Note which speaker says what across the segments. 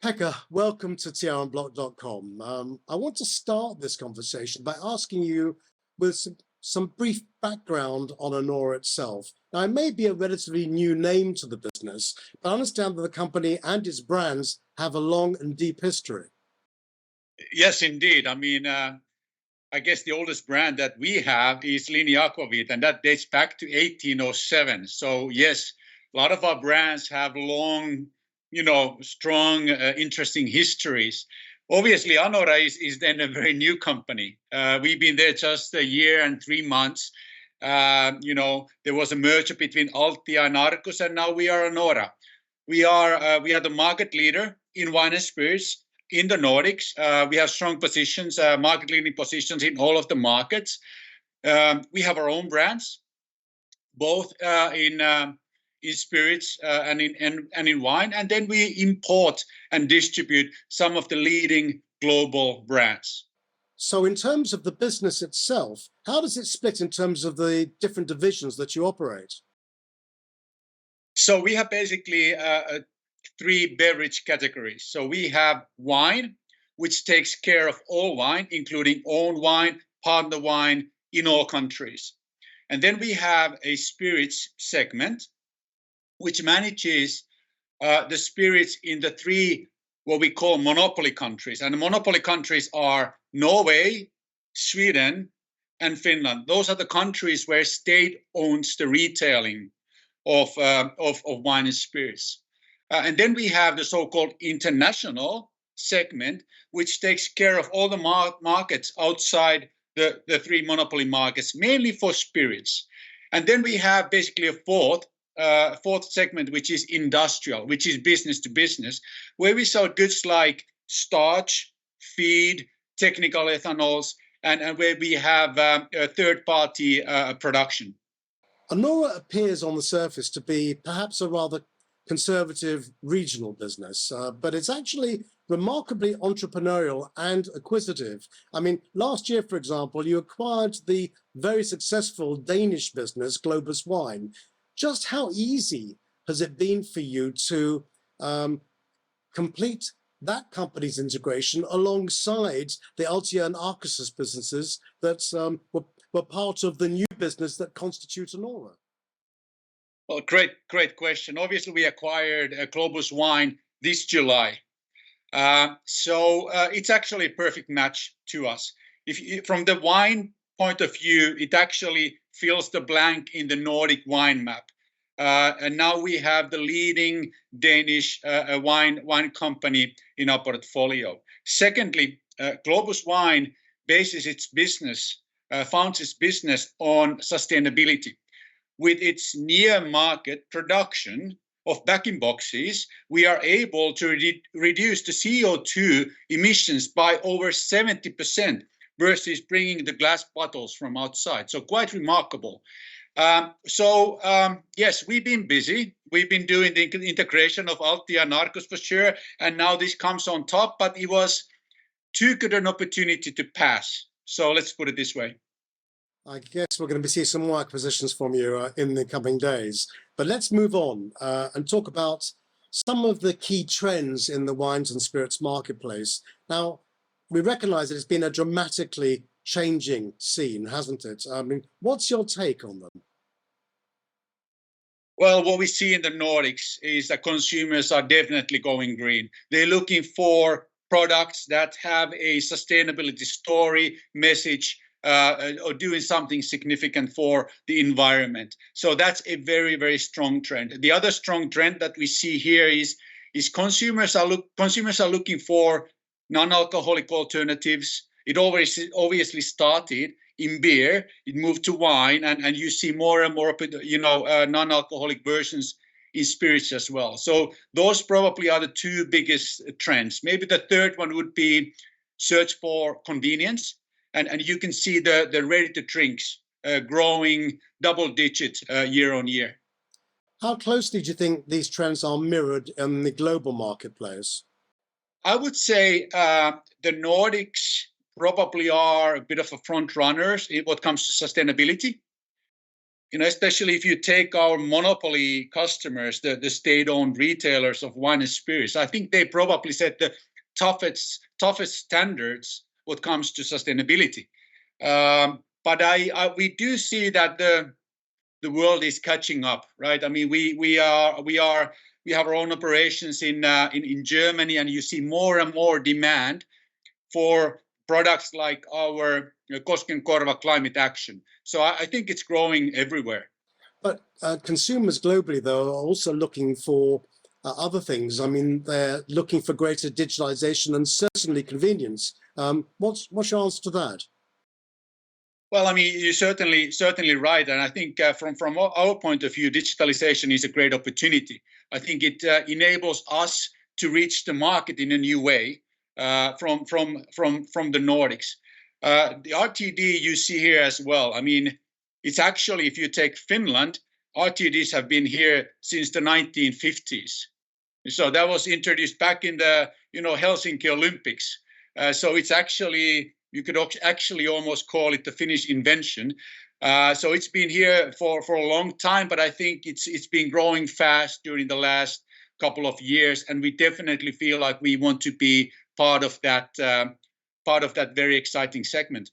Speaker 1: Pekka, welcome to tronblock.com. I want to start this conversation by asking you with some brief background on Anora itself. Now, it may be a relatively new name to the business, but I understand that the company and its brands have a long and deep history.
Speaker 2: Yes, indeed. I guess the oldest brand that we have is Linea Aquavit, and that dates back to 1807. So yes, a lot of our brands have long, strong, interesting histories. Obviously, Anora is then a very new company. We've been there just a year and 3 months. There was a merger between Altia and Arcus, and now we are Anora. We are the market leader in wine and spirits in the Nordics. We have strong positions, market leading positions in all of the markets. We have our own brands, both in spirits and in wine, and then we import and distribute some of the leading global brands.
Speaker 1: So in terms of the business itself, how does it split in terms of the different divisions that you operate?
Speaker 2: So we have basically three beverage categories. So we have wine, which takes care of all wine, including own wine, partner wine in all countries. And then we have a spirits segment, which manages the spirits in the three, what we call monopoly countries. And the monopoly countries are Norway, Sweden, and Finland. Those are the countries where state owns the retailing of wine and spirits. And then we have the so-called international segment, which takes care of all the markets outside the three monopoly markets, mainly for spirits. And then we have basically a fourth segment, which is industrial, which is business to business, where we sell goods like starch, feed, technical ethanols, and where we have a third-party production.
Speaker 1: Anora appears on the surface to be perhaps a rather conservative regional business, but it's actually remarkably entrepreneurial and acquisitive. I mean, last year, for example, you acquired the very successful Danish business, Globus Wine. Just how easy has it been for you to complete that company's integration alongside the Altia and Arcus businesses that were part of the new business that constitutes Anora?
Speaker 2: Well, great question. Obviously, we acquired Globus Wine this July. So it's actually a perfect match to us. From the wine point of view, it actually fills the blank in the Nordic wine map. And now we have the leading Danish wine company in our portfolio. Secondly, Globus Wine bases its business, founds its business on sustainability. With its near market production of bag-in boxes, we are able to reduce the CO2 emissions by over 70% versus bringing the glass bottles from outside. So quite remarkable. Yes, we've been busy. We've been doing the integration of Altia and Arcus for sure, and now this comes on top, but it was too good an opportunity to pass. So let's put it this way.
Speaker 1: I guess we're going to see some more acquisitions from you in the coming days. But let's move on and talk about some of the key trends in the wines and spirits marketplace. Now, we recognize that it's been a dramatically changing scene, hasn't it? I mean, what's your take on them?
Speaker 2: Well, what we see in the Nordics is that consumers are definitely going green. They're looking for products that have a sustainability story, message, or doing something significant for the environment. So that's a very, very strong trend. The other strong trend that we see here is consumers are looking for non-alcoholic alternatives. It obviously started in beer, it moved to wine, and you see more and more non-alcoholic versions in spirits as well. So those probably are the two biggest trends. Maybe the third one would be search for convenience. And you can see the ready-to-drinks growing double digits year on year.
Speaker 1: How closely do you think these trends are mirrored in the global marketplace?
Speaker 2: I would say the Nordics probably are a bit of a front runners in what comes to sustainability. especially if you take our monopoly customers, the state-owned retailers of wine and spirits, I think they probably set the toughest standards when it comes to sustainability. But we do see that the world is catching up, right? I mean, we have our own operations in Germany, and you see more and more demand for products like our Koskenkorva climate action. So I think it's growing everywhere.
Speaker 1: But consumers globally, though, are also looking for other things. I mean, they're looking for greater digitalization and certainly convenience. What's your answer to that?
Speaker 2: Well, I mean, you're certainly right, and I think from our point of view, digitalization is a great opportunity. I think it enables us to reach the market in a new way from the Nordics. The RTD you see here as well. I mean, it's actually, if you take Finland, RTDs have been here since the 1950s. So that was introduced back in the Helsinki Olympics. So it's actually, you could actually almost call it the Finnish invention. So it's been here for a long time, but I think it's been growing fast during the last couple of years, and we definitely feel like we want to be part of that very exciting segment.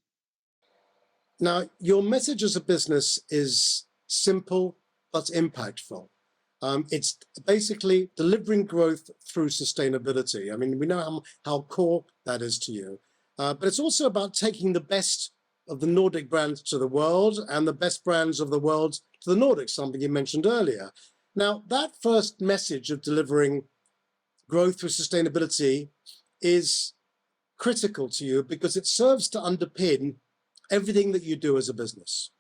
Speaker 1: Now, your message as a business is simple but impactful. It's basically delivering growth through sustainability. I mean, we know how core that is to you, but it's also about taking the best of the Nordic brands to the world and the best brands of the world to the Nordics, something you mentioned earlier. Now, that first message of delivering growth through sustainability is critical to you because it serves to underpin everything that you do as a business.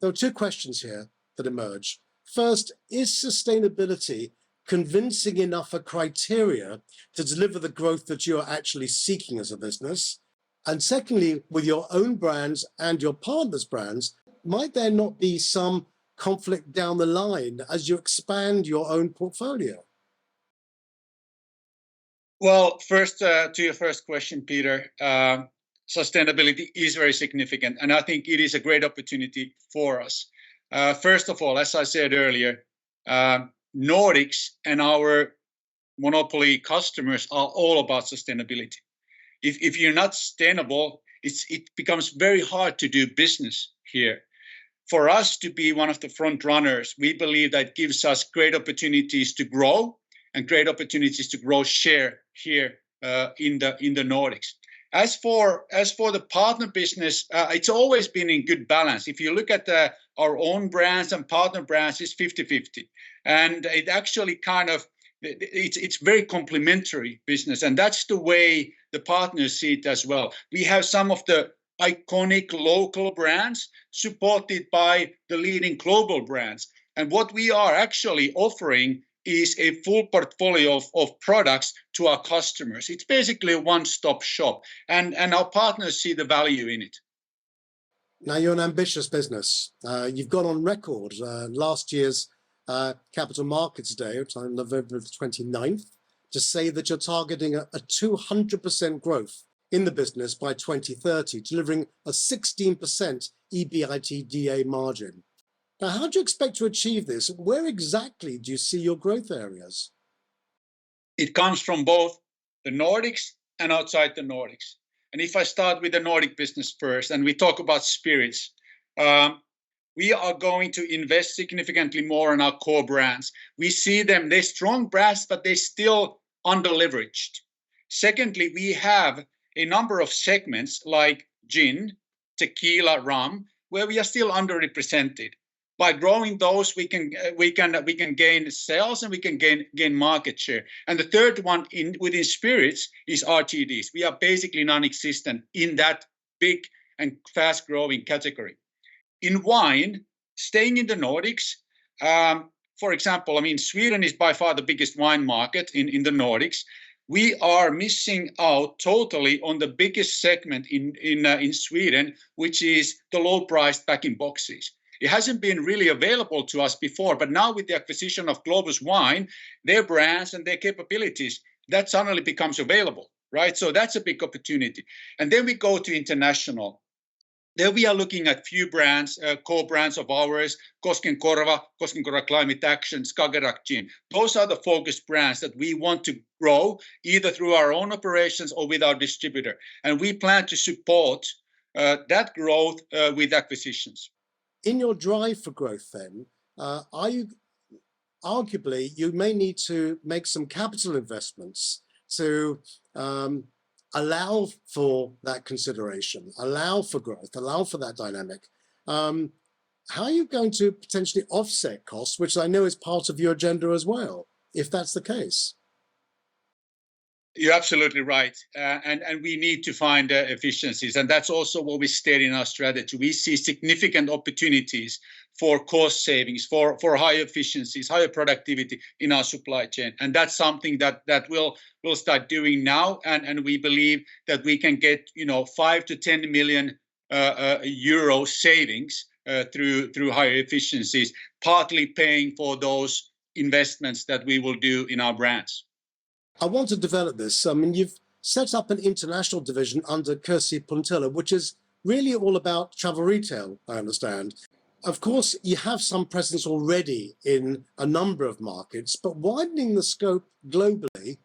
Speaker 1: There are two questions here that emerge. First, is sustainability convincing enough a criteria to deliver the growth that you are actually seeking as a business? And secondly, with your own brands and your partners' brands, might there not be some conflict down the line as you expand your own portfolio?
Speaker 2: Well, first, to your first question, Peter, sustainability is very significant, and I think it is a great opportunity for us. First of all, as I said earlier, Nordics and our monopoly customers are all about sustainability. If you're not sustainable, it becomes very hard to do business here. For us to be one of the front runners, we believe that gives us great opportunities to grow and great opportunities to grow share here in the Nordics. As for the partner business, it's always been in good balance. If you look at our own brands and partner brands, it's 50-50. And it actually it's very complementary business. And that's the way the partners see it as well. We have some of the iconic local brands supported by the leading global brands. And what we are actually offering is a full portfolio of products to our customers. It's basically a one-stop shop, and our partners see the value in it.
Speaker 1: Now, you're an ambitious business. You've gone on record last year's Capital Markets Day, which on November 29th, to say that you're targeting a 200% growth in the business by 2030, delivering a 16% EBITDA margin. Now, how do you expect to achieve this? Where exactly do you see your growth areas?
Speaker 2: It comes from both the Nordics and outside the Nordics. And if I start with the Nordic business first, and we talk about spirits, we are going to invest significantly more in our core brands. We see them, they're strong brands, but they're still under-leveraged. Secondly, we have a number of segments like gin, tequila, rum, where we are still underrepresented. By growing those, we can gain sales and we can gain market share. And the third one within spirits is RTDs. We are basically non-existent in that big and fast-growing category. In wine, staying in the Nordics, for example, I mean, Sweden is by far the biggest wine market in the Nordics. We are missing out totally on the biggest segment in Sweden, which is the low-priced bag-in-boxes. It hasn't been really available to us before, but now with the acquisition of Globus Wine, their brands and their capabilities, that suddenly becomes available, right? So that's a big opportunity. And then we go to international. There we are looking at few brands, core brands of ours, Koskenkorva Climate Action, Skagerrak Gin. Those are the focused brands that we want to grow either through our own operations or with our distributor. And we plan to support that growth with acquisitions.
Speaker 1: In your drive for growth then, arguably you may need to make some capital investments to allow for that consideration, allow for growth, allow for that dynamic. How are you going to potentially offset costs, which I know is part of your agenda as well, if that's the case?
Speaker 2: You're absolutely right. And we need to find efficiencies. And that's also what we state in our strategy. We see significant opportunities for cost savings, for higher efficiencies, higher productivity in our supply chain. And that's something that we'll start doing now. And we believe that we can get 5 to 10 million euro savings through higher efficiencies, partly paying for those investments that we will do in our brands.
Speaker 1: I want to develop this. I mean, you've set up an international division under Kirsi Puntila, which is really all about travel retail, I understand. Of course, you have some presence already in a number of markets, but widening the scope globally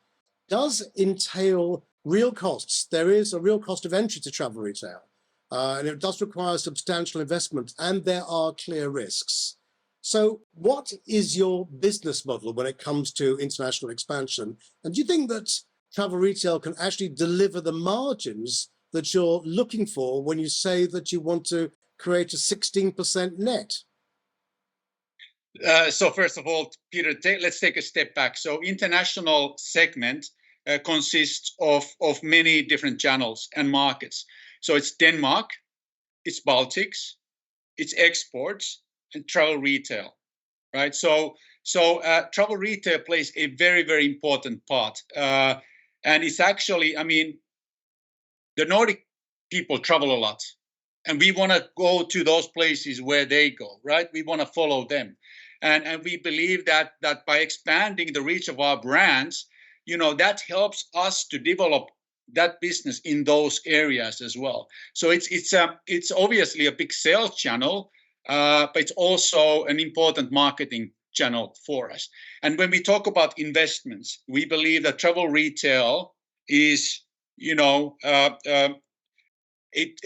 Speaker 1: does entail real costs. There is a real cost of entry to travel retail, and it does require substantial investment, and there are clear risks. So what is your business model when it comes to international expansion? And do you think that travel retail can actually deliver the margins that you're looking for when you say that you want to create a 16% net?
Speaker 2: So first of all, Peter, let's take a step back. So international segment consists of many different channels and markets. So it's Denmark, it's Baltics, it's exports, and travel retail, right? So travel retail plays a very, very important part. And it's actually, I mean, the Nordic people travel a lot. And we want to go to those places where they go, right? We want to follow them. And we believe that by expanding the reach of our brands, that helps us to develop that business in those areas as well. So it's obviously a big sales channel, but it's also an important marketing channel for us. And when we talk about investments, we believe that travel retail is,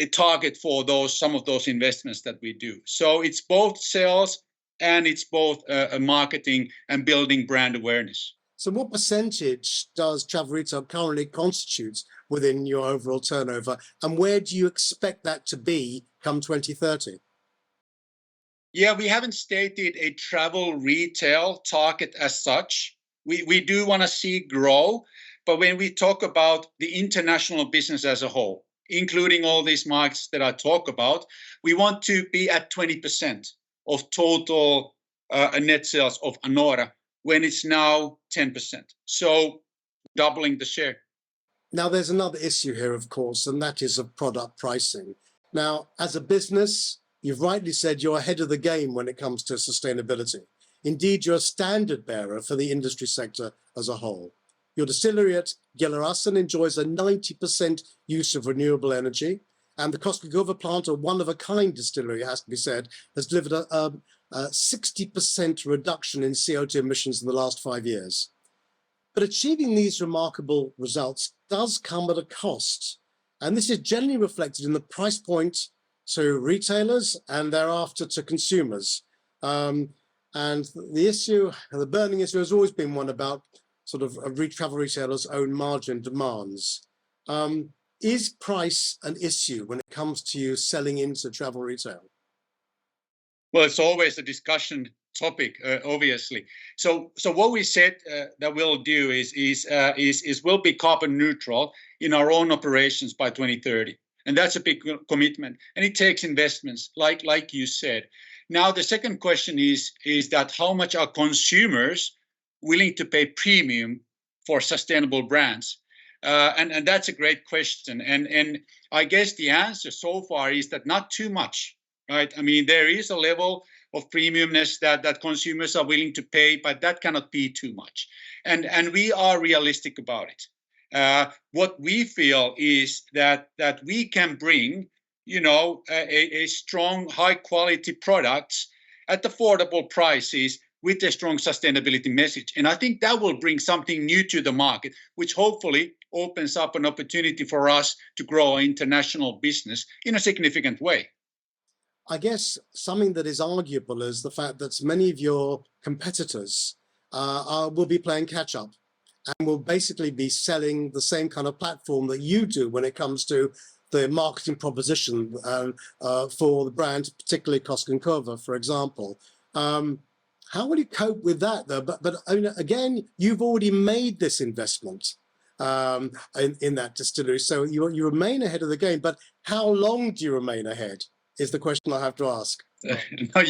Speaker 2: a target for some of those investments that we do. So it's both sales and it's both marketing and building brand awareness.
Speaker 1: So what percentage does travel retail currently constitute within your overall turnover? And where do you expect that to be come 2030?
Speaker 2: Yeah, we haven't stated a travel retail target as such. We do want to see grow. But when we talk about the international business as a whole, including all these markets that I talk about, we want to be at 20% of total net sales of Anora, when it's now 10%. So doubling the share.
Speaker 1: Now, there's another issue here, of course, and that is of product pricing. Now, as a business, you've rightly said you're ahead of the game when it comes to sustainability. Indeed, you're a standard bearer for the industry sector as a whole. Your distillery at Gelerassen enjoys a 90% use of renewable energy, and the Koskenkorva plant, a one-of-a-kind distillery, has to be said, has delivered a 60% reduction in CO2 emissions in the last 5 years. But achieving these remarkable results does come at a cost, and this is generally reflected in the price point to retailers and thereafter to consumers. And the issue, the burning issue, has always been one about sort of travel retailers' own margin demands. Is price an issue when it comes to you selling into travel retail?
Speaker 2: Well, it's always a discussion topic, obviously. So what we said that we'll do is we'll be carbon neutral in our own operations by 2030. And that's a big commitment. And it takes investments, like you said. Now, the second question is that how much are consumers willing to pay premium for sustainable brands? And that's a great question. And I guess the answer so far is that not too much, right? I mean, there is a level of premiumness that consumers are willing to pay, but that cannot be too much. And we are realistic about it. What we feel is that we can bring, a strong, high quality products at affordable prices with a strong sustainability message. And I think that will bring something new to the market, which hopefully opens up an opportunity for us to grow our international business in a significant way.
Speaker 1: I guess something that is arguable is the fact that many of your competitors will be playing catch up and will basically be selling the same kind of platform that you do when it comes to the marketing proposition for the brand, particularly Koskenkorva, for example. How will you cope with that, though? But I mean, again, you've already made this investment in that distillery, so you remain ahead of the game. But how long do you remain ahead? Is the question I have to ask.
Speaker 2: No,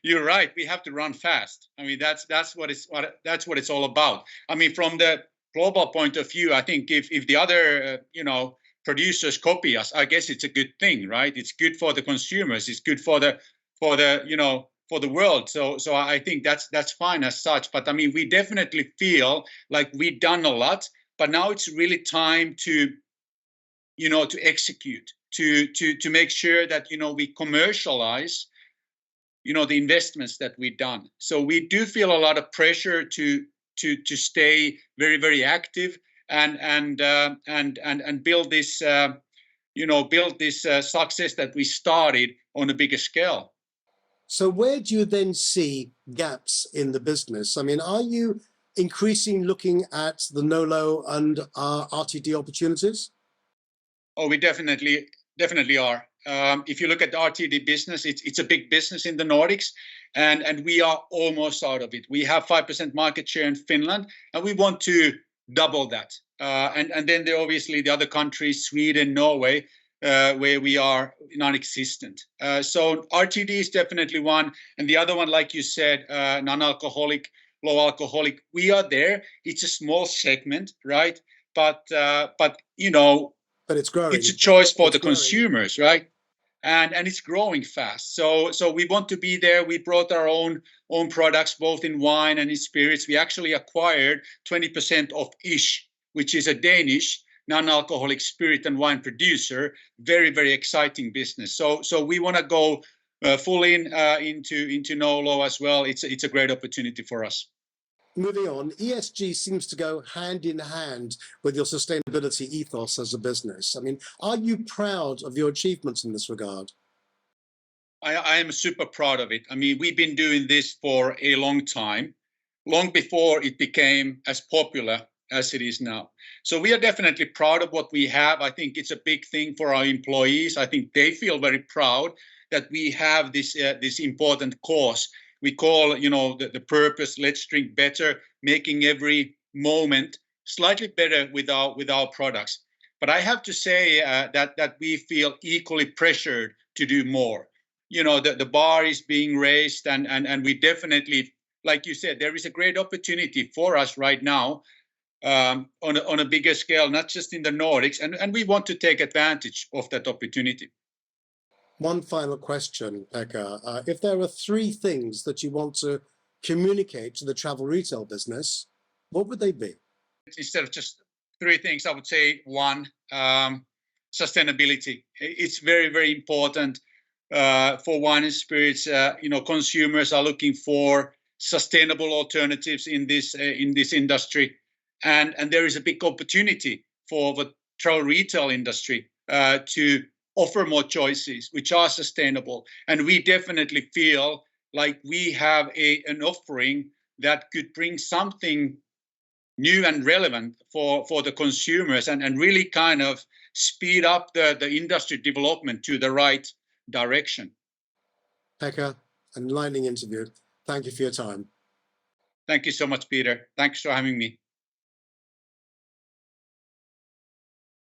Speaker 2: you're right. We have to run fast. I mean, that's what it's all about. I mean, from the global point of view, I think if the other producers copy us, I guess it's a good thing, right? It's good for the consumers. It's good for the world. So I think that's fine as such. But I mean, we definitely feel like we've done a lot, but now it's really time to execute, to make sure that we commercialize the investments that we've done. So we do feel a lot of pressure to stay very, very active and build this success that we started on a bigger scale.
Speaker 1: So where do you then see gaps in the business? I mean, are you increasingly looking at the NOLO and RTD opportunities?
Speaker 2: Oh, we definitely are. If you look at the RTD business, it's a big business in the Nordics, and we are almost out of it. We have 5% market share in Finland, and we want to double that. And then there are obviously the other countries, Sweden, Norway, where we are non-existent. So RTD is definitely one, and the other one, like you said, non-alcoholic, low alcoholic. We are there. It's a small segment, right? But
Speaker 1: it's growing.
Speaker 2: It's a choice for the consumers, right? And it's growing fast. So we want to be there. We brought our own products, both in wine and in spirits. We actually acquired 20% of Ish, which is a Danish non-alcoholic spirit and wine producer. Very, very exciting business. So we want to go full into NOLO as well. It's a great opportunity for us.
Speaker 1: Moving on, ESG seems to go hand in hand with your sustainability ethos as a business. I mean, are you proud of your achievements in this regard?
Speaker 2: I am super proud of it. I mean, we've been doing this for a long time, long before it became as popular as it is now. So we are definitely proud of what we have. I think it's a big thing for our employees. I think they feel very proud that we have this important cause. We call, the purpose, let's drink better, making every moment slightly better with our products. But I have to say that we feel equally pressured to do more. The bar is being raised, and we definitely, like you said, there is a great opportunity for us right now on a bigger scale, not just in the Nordics, and we want to take advantage of that opportunity.
Speaker 1: One final question, Pekka. If there are 3 things that you want to communicate to the travel retail business, what would they be?
Speaker 2: Instead of just 3 things, I would say 1, sustainability. It's very, very important for wine and spirits. Consumers are looking for sustainable alternatives in this industry, and there is a big opportunity for the travel retail industry to offer more choices which are sustainable. And we definitely feel like we have an offering that could bring something new and relevant for the consumers and really kind of speed up the industry development to the right direction.
Speaker 1: Pekka, an enlightening interview. Thank you for your time.
Speaker 2: Thank you so much, Peter. Thanks for having me.